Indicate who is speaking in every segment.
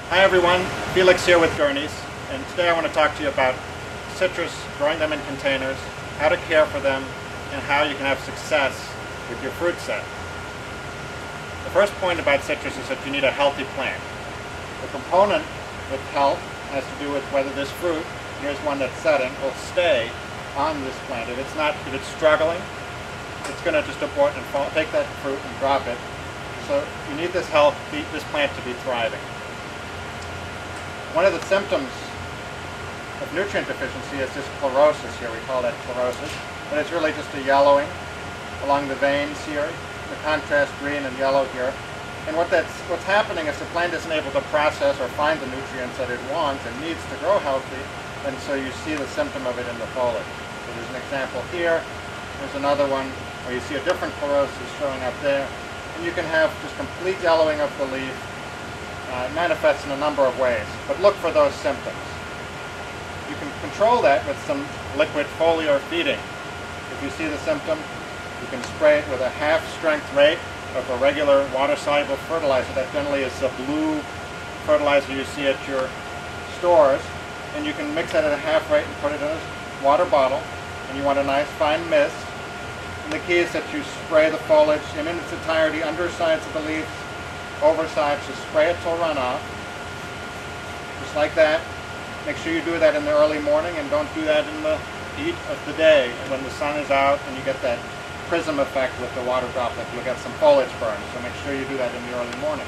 Speaker 1: Hi everyone, Felix here with Gurney's, and today I want to talk to you about citrus, growing them in containers, how to care for them, and how you can have success with your fruit set. The first point about citrus is that you need a healthy plant. The component with health has to do with whether this fruit, here's one that's setting, will stay on this plant. If it's struggling, it's going to just abort and take that fruit and drop it. So you need this plant to be thriving. One of the symptoms of nutrient deficiency is this chlorosis here. We call that chlorosis, but it's really just a yellowing along the veins here, the contrast green and yellow here. And what's happening is the plant isn't able to process or find the nutrients that it wants and needs to grow healthy, and so you see the symptom of it in the foliage. So there's an example here. There's another one where you see a different chlorosis showing up there, and you can have just complete yellowing of the leaf. It manifests in a number of ways, but look for those symptoms. You can control that with some liquid foliar feeding. If you see the symptom, you can spray it with a half-strength rate of a regular water-soluble fertilizer. That generally is the blue fertilizer you see at your stores, and you can mix that at a half rate and put it in a water bottle, and you want a nice fine mist. And the key is that you spray the foliage in its entirety, undersides of the leaves, oversides, just spray it till runoff, just like that. Make sure you do that in the early morning, and don't do that in the heat of the day when the sun is out and you get that prism effect with the water droplet. You'll get some foliage burn, so make sure you do that in the early morning.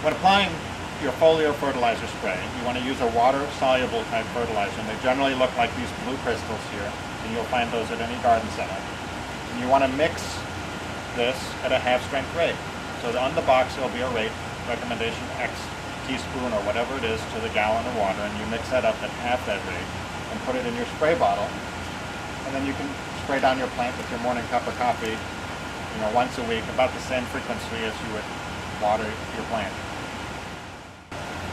Speaker 1: When applying your foliar fertilizer spray, you want to use a water-soluble type fertilizer, and they generally look like these blue crystals here, and you'll find those at any garden center. And you want to mix this at a half-strength rate. So on the box there'll be a rate, recommendation X teaspoon or whatever it is to the gallon of water, and you mix that up at half that rate and put it in your spray bottle. And then you can spray down your plant with your morning cup of coffee, once a week, about the same frequency as you would water your plant.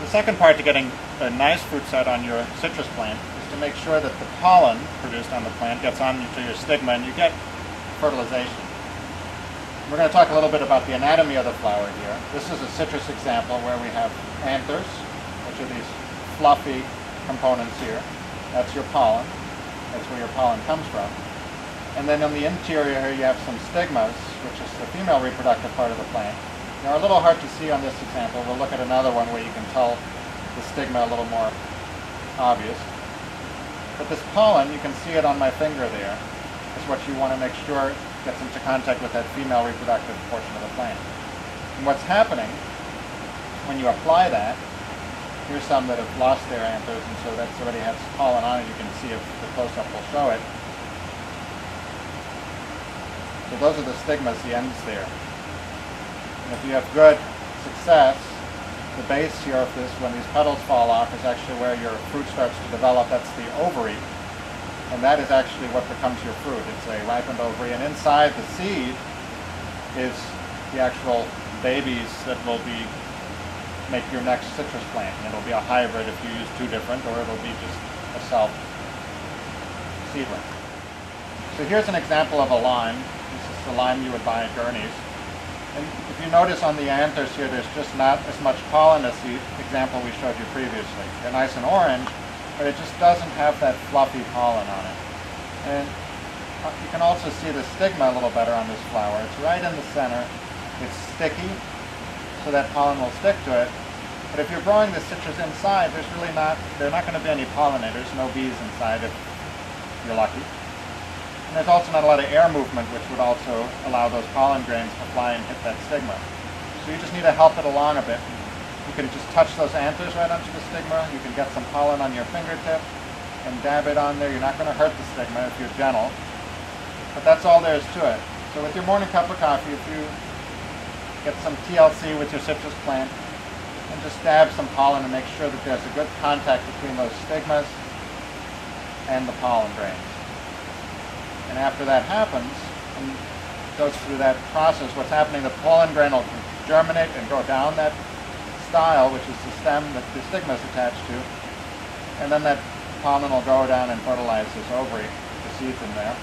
Speaker 1: The second part to getting a nice fruit set on your citrus plant is to make sure that the pollen produced on the plant gets onto your stigma and you get fertilization. We're going to talk a little bit about the anatomy of the flower here. This is a citrus example where we have anthers, which are these fluffy components here. That's your pollen. That's where your pollen comes from. And then on the interior here you have some stigmas, which is the female reproductive part of the plant. They're a little hard to see on this example. We'll look at another one where you can tell the stigma a little more obvious. But this pollen, you can see it on my finger there, is what you want to make sure gets into contact with that female reproductive portion of the plant. And what's happening when you apply that, here's some that have lost their anthers, and so that's already has pollen on it. You can see if the close-up will show it. So those are the stigmas, the ends there. And if you have good success, the base here of this, when these petals fall off, is actually where your fruit starts to develop. That's the ovary. And that is actually what becomes your fruit. It's a ripened ovary, and inside the seed is the actual babies that will make your next citrus plant. And it'll be a hybrid if you use two different, or it'll be just a self seedling. So here's an example of a lime. This is the lime you would buy at Gurney's. And if you notice on the anthers here, there's just not as much pollen as the example we showed you previously. They're nice and orange, but it just doesn't have that fluffy pollen on it. And you can also see the stigma a little better on this flower. It's right in the center. It's sticky, so that pollen will stick to it. But if you're growing the citrus inside, there are not going to be any pollinators, no bees inside if you're lucky. And there's also not a lot of air movement, which would also allow those pollen grains to fly and hit that stigma. So you just need to help it along a bit. You can just touch those anthers right onto the stigma. You can get some pollen on your fingertip and dab it on there. You're not going to hurt the stigma if you're gentle. But that's all there is to it. So with your morning cup of coffee, if you get some TLC with your citrus plant, and just dab some pollen and make sure that there's a good contact between those stigmas and the pollen grains. And after that happens, and goes through that process, what's happening, the pollen grain will germinate and go down that style, which is the stem that the stigma is attached to, and then that pollen will go down and fertilize this ovary, the seeds in there.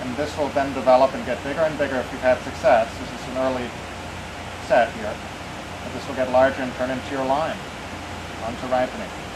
Speaker 1: And this will then develop and get bigger and bigger if you've had success. This is an early set here. And this will get larger and turn into your lime. On to ripening.